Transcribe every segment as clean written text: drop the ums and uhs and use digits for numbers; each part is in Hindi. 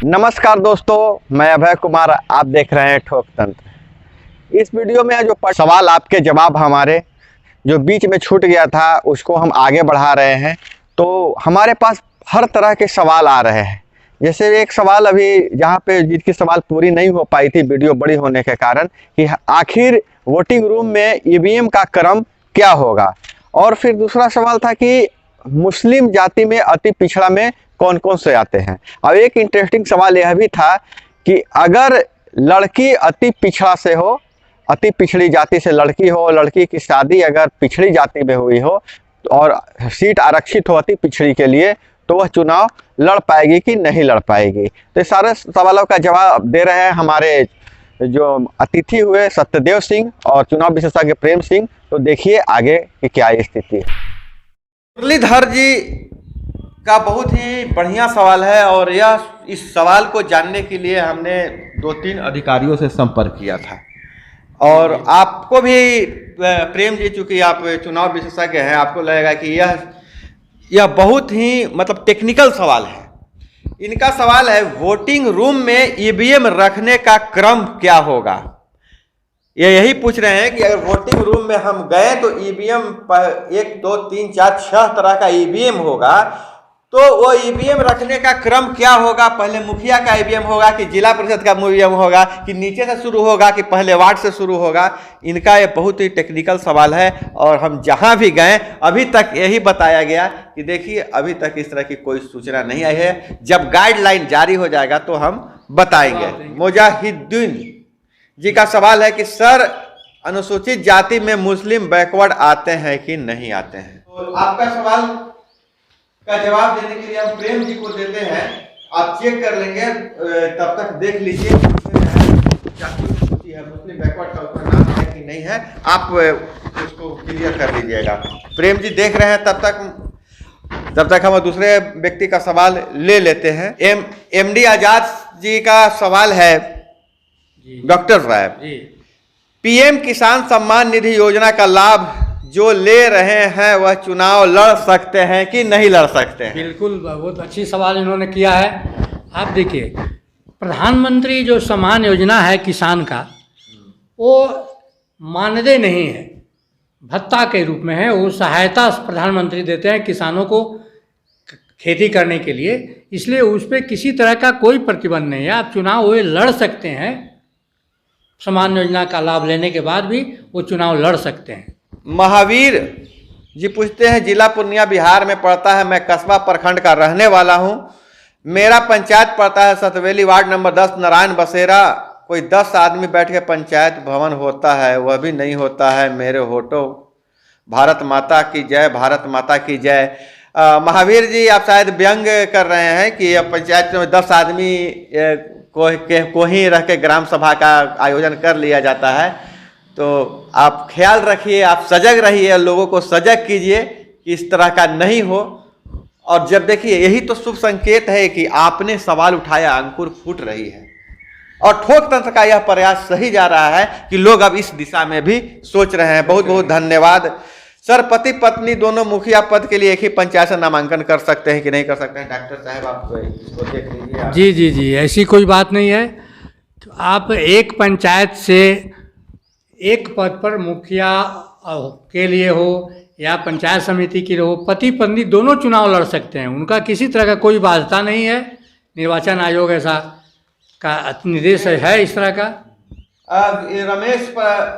नमस्कार दोस्तों, मैं अभय कुमार। आप देख रहे हैं ठोक तंत्र। इस वीडियो में जो सवाल आपके जवाब हमारे जो बीच में छूट गया था उसको हम आगे बढ़ा रहे हैं। तो हमारे पास हर तरह के सवाल आ रहे हैं। जैसे एक सवाल अभी जहाँ पे जिसकी सवाल पूरी नहीं हो पाई थी वीडियो बड़ी होने के कारण कि आखिर वोटिंग रूम में ईवीएम का क्रम क्या होगा। और फिर दूसरा सवाल था कि मुस्लिम जाति में अति पिछड़ा में कौन कौन से आते हैं। और एक इंटरेस्टिंग सवाल यह भी था कि अगर लड़की अति पिछड़ा से हो, अति पिछड़ी जाति से लड़की हो, लड़की की शादी अगर पिछड़ी जाति में हुई हो और सीट आरक्षित हो अति पिछड़ी के लिए, तो वह चुनाव लड़ पाएगी कि नहीं लड़ पाएगी। तो सारे सवालों का जवाब दे रहे हैं हमारे जो अतिथि हुए सत्यदेव सिंह और चुनाव विशेषज्ञ प्रेम सिंह। तो देखिए आगे की क्या स्थिति है। मुरलीधर जी का बहुत ही बढ़िया सवाल है और यह इस सवाल को जानने के लिए हमने 2-3 अधिकारियों से संपर्क किया था। और आपको भी प्रेम जी, चूंकि आप चुनाव विशेषज्ञ हैं, आपको लगेगा कि यह बहुत ही मतलब टेक्निकल सवाल है। इनका सवाल है वोटिंग रूम में ईवीएम रखने का क्रम क्या होगा। ये यही पूछ रहे हैं कि अगर वोटिंग रूम में हम गए तो ईवीएम 1 2 3 4 6 तरह का ईवीएम होगा, तो वो ईवीएम रखने का क्रम क्या होगा। पहले मुखिया का ईवीएम होगा कि जिला परिषद का ईवीएम होगा कि नीचे से शुरू होगा कि पहले वार्ड से शुरू होगा। इनका ये बहुत ही टेक्निकल सवाल है और हम जहां भी गए अभी तक यही बताया गया कि देखिए अभी तक इस तरह की कोई सूचना नहीं आई है। जब गाइडलाइन जारी हो जाएगा तो हम बताएंगे। मुजाहिदीन जी का सवाल है कि सर, अनुसूचित जाति में मुस्लिम बैकवर्ड आते हैं कि नहीं आते हैं। तो आपका सवाल का जवाब देने के लिए हम प्रेम जी को देते हैं। आप चेक कर लेंगे, तब तक देख लीजिए मुस्लिम बैकवर्ड का उसका नाम है कि नहीं है। आप उसको क्लियर कर लीजिएगा। प्रेम जी देख रहे हैं, तब तक हम दूसरे व्यक्ति का सवाल ले लेते हैं। एमडी आजाद जी का सवाल है, डॉक्टर साहब, पीएम किसान सम्मान निधि योजना का लाभ जो ले रहे हैं वह चुनाव लड़ सकते हैं कि नहीं लड़ सकते हैं। बिल्कुल, बहुत अच्छी सवाल इन्होंने किया है। आप देखिए, प्रधानमंत्री जो सम्मान योजना है किसान का, वो मानदेय नहीं है, भत्ता के रूप में है। वो सहायता प्रधानमंत्री देते हैं किसानों को खेती करने के लिए, इसलिए उस पर किसी तरह का कोई प्रतिबंध नहीं है। आप चुनाव वो लड़ सकते हैं, सम्मान योजना का लाभ लेने के बाद भी वो चुनाव लड़ सकते हैं। महावीर जी पूछते हैं, जिला पूर्णिया बिहार में पड़ता है, मैं कस्बा प्रखंड का रहने वाला हूं। मेरा पंचायत पड़ता है सतवेली, वार्ड नंबर 10, नारायण बसेरा। कोई 10 आदमी बैठ के पंचायत भवन होता है, वह भी नहीं होता है। मेरे होटो भारत माता की जय, भारत माता की जय। महावीर जी, आप शायद व्यंग कर रहे हैं कि पंचायत में 10 आदमी को ही रह के ग्राम सभा का आयोजन कर लिया जाता है। तो आप ख्याल रखिए, आप सजग रहिए, लोगों को सजग कीजिए कि इस तरह का नहीं हो। और जब देखिए, यही तो शुभ संकेत है कि आपने सवाल उठाया, अंकुर फूट रही है और ठोक तंत्र का यह प्रयास सही जा रहा है कि लोग अब इस दिशा में भी सोच रहे हैं। बहुत बहुत धन्यवाद सर। पति पत्नी दोनों मुखिया पद के लिए एक ही पंचायत से नामांकन कर सकते हैं कि नहीं कर सकते हैं? डॉक्टर साहब, आप इसको देख लीजिए। जी, ऐसी कोई बात नहीं है। तो आप एक पंचायत से एक पद पर मुखिया के लिए हो या पंचायत समिति की हो, पति पत्नी दोनों चुनाव लड़ सकते हैं। उनका किसी तरह का कोई बाध्यता नहीं है। निर्वाचन आयोग ऐसा का निर्देश है इस तरह का।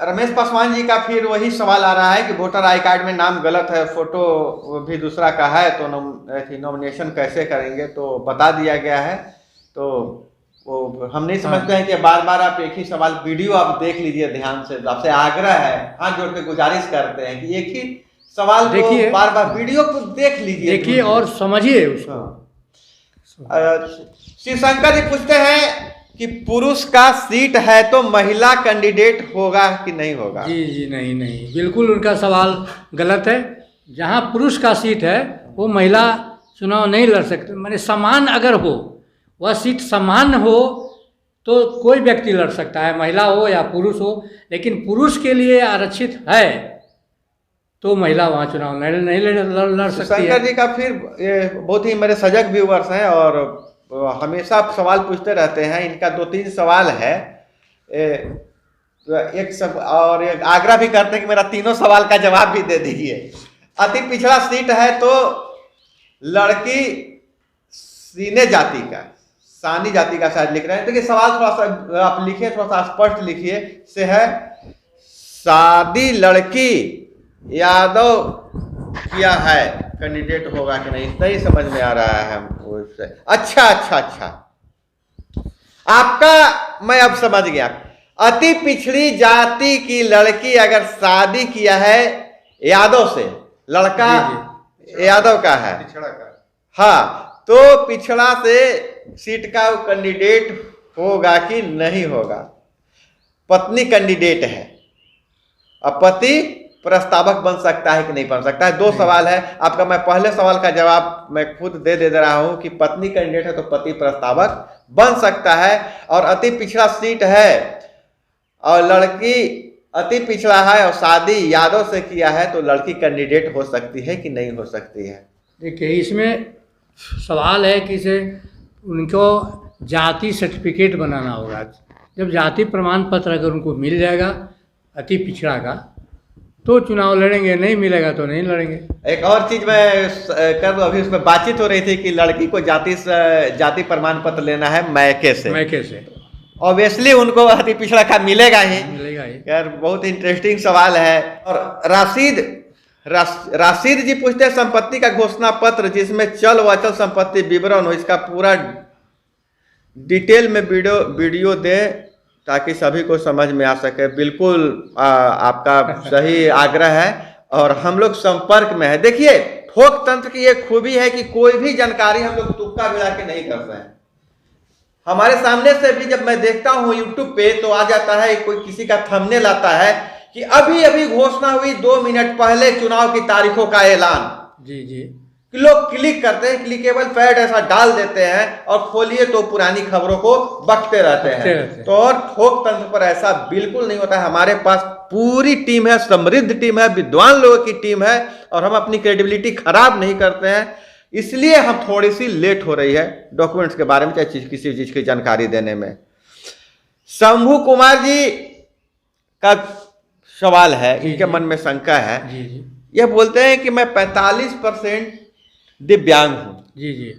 रमेश पासवान जी का फिर वही सवाल आ रहा है कि वोटर आई कार्ड में नाम गलत है, फोटो भी दूसरा का है, तो नॉमिनेशन कैसे करेंगे। तो बता दिया गया है। तो वो हम नहीं समझते हैं कि बार बार आप एक ही सवाल, वीडियो आप देख लीजिए ध्यान से। आपसे आग्रह है, हाथ जोड़ के गुजारिश करते हैं कि एक ही सवाल देखिए, बार बार वीडियो को देख लीजिए, देखिए और समझिए उसको। शिवशंकर जी पूछते हैं कि पुरुष का सीट है तो महिला कैंडिडेट होगा कि नहीं होगा। जी, नहीं, बिल्कुल उनका सवाल गलत है। जहां पुरुष का सीट है वो महिला चुनाव नहीं लड़ सकते। माने समान अगर हो, वह सीट समान हो तो कोई व्यक्ति लड़ सकता है, महिला हो या पुरुष हो। लेकिन पुरुष के लिए आरक्षित है तो महिला वहाँ चुनाव नहीं लड़ सकती है। शंकर जी का फिर बहुत ही मेरे सजग व्यूवर्स हैं और हमेशा सवाल पूछते रहते हैं। इनका 2-3 सवाल है, तो एक सब और एक आग्रह भी करते हैं कि मेरा तीनों सवाल का जवाब भी दे दीजिए। अति पिछड़ा सीट है तो लड़की सीने जाति का, सानी जाति का शायद लिख रहे हैं। देखिए सवाल थोड़ा सा आप लिखिए, थोड़ा सा स्पष्ट लिखिए। से है सादी लड़की यादव किया है, कैंडिडेट होगा कि नहीं, नहीं समझ में आ रहा है हमको इससे। अच्छा, आपका मैं अब समझ गया। अति पिछड़ी जाति की लड़की अगर शादी किया है यादव से, लड़का यादव का है, पिछड़ा का, हाँ, तो पिछड़ा से सीट का कैंडिडेट होगा कि नहीं होगा? पत्नी कैंडिडेट है, अब पति प्रस्तावक बन सकता है कि नहीं बन सकता है? 2 सवाल है आपका। मैं पहले सवाल का जवाब मैं खुद दे रहा हूं कि पत्नी कैंडिडेट है तो पति प्रस्तावक बन सकता है। और अति पिछड़ा सीट है और लड़की अति पिछड़ा है और शादी यादव से किया है तो लड़की कैंडिडेट हो सकती है कि नहीं हो सकती है? देखिए इसमें सवाल है कि इसे उनको जाति सर्टिफिकेट बनाना होगा। जब जाति प्रमाण पत्र अगर उनको मिल जाएगा अति पिछड़ा का तो चुनाव लड़ेंगे, नहीं मिलेगा तो नहीं लड़ेंगे। एक और चीज मैं कर दूं, अभी उसमें बातचीत हो रही थी कि लड़की को जाति प्रमाण पत्र लेना है मैके से। ऑब्वियसली उनको अति पिछड़ा का मिलेगा ही। यार बहुत इंटरेस्टिंग सवाल है। और राशिद जी पूछते हैं संपत्ति का घोषणा पत्र जिसमें चल व अचल संपत्ति विवरण हो, इसका पूरा डिटेल में वीडियो दे ताकि सभी को समझ में आ सके। बिल्कुल आपका सही आग्रह है और हम लोग संपर्क में है। देखिए ठोक तंत्र की एक खूबी है कि कोई भी जानकारी हम लोग तुक्का मिला के नहीं करते हैं। हमारे सामने से भी जब मैं देखता हूँ यूट्यूब पे तो आ जाता है कोई किसी का थंबनेल आता है कि अभी अभी घोषणा हुई 2 मिनट पहले चुनाव की तारीखों का ऐलान। जी लोग क्लिक करते हैं, क्लिकेबल फैड ऐसा डाल देते हैं और खोलिए तो पुरानी खबरों को बकते रहते हैं। तो और ठोक तंत्र पर ऐसा बिल्कुल नहीं होता है। हमारे पास पूरी टीम है, समृद्ध टीम है, विद्वान लोगों की टीम है और हम अपनी क्रेडिबिलिटी खराब नहीं करते हैं। इसलिए हम थोड़ी सी लेट हो रही है डॉक्यूमेंट्स के बारे में, चाहे किसी चीज की जानकारी देने में। शंभू कुमार जी का सवाल है, इनके मन में शंका है। यह बोलते हैं कि मैं 45% दिव्यांग हूं, जी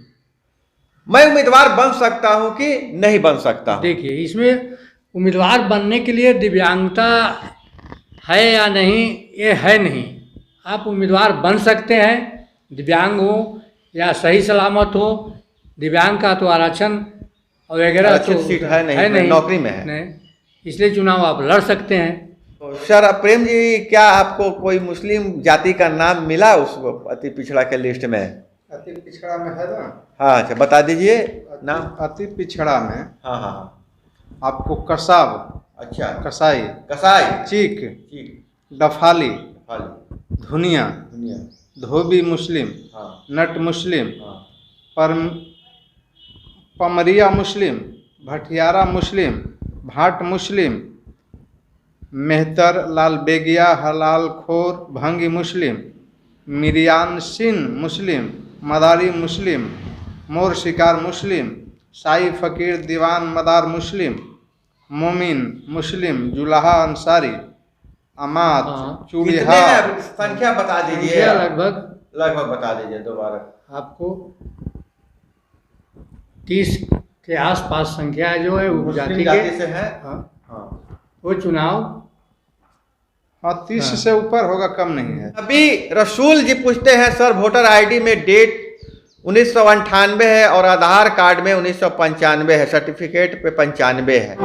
मैं उम्मीदवार बन सकता हूं कि नहीं बन सकता हूं? देखिए इसमें उम्मीदवार बनने के लिए दिव्यांगता है या नहीं, ये है नहीं। आप उम्मीदवार बन सकते हैं, दिव्यांग हो या सही सलामत हो। दिव्यांग का तो आरक्षण वगैरह तो सीट है नहीं, नौकरी में है नहीं, इसलिए चुनाव आप लड़ सकते हैं। तो सर प्रेम जी, क्या आपको कोई मुस्लिम जाति का नाम मिला उस अति पिछड़ा के लिस्ट में? अति पिछड़ा में है ना? हाँ अच्छा, बता दीजिए नाम। अति पिछड़ा में हाँ आपको कसाब, अच्छा, कसाई, चीक, डफाली, धुनिया, धोबी मुस्लिम, नट मुस्लिम, पमरिया मुस्लिम, भटियारा मुस्लिम, भाट मुस्लिम, मेहतर लाल बेगिया हलाल खोर भंगी मुस्लिम, मिरियानसिन मुस्लिम, मदारी मुस्लिम, मोर शिकार मुस्लिम, शाही फ़कीर दीवान मदार मुस्लिम, मोमिन मुस्लिम, जुलाहा अंसारी, अमाद, चूड़िहा। संख्या बता दीजिए, लगभग बता दीजिए दोबारा। आपको 30 के आसपास संख्या जो है उपजाति से है। वो चुनाव 30 से ऊपर होगा, कम नहीं है। अभी रसूल जी पूछते हैं सर वोटर आईडी में डेट 1998 है और आधार कार्ड में 1995 है, सर्टिफिकेट पे 95 है।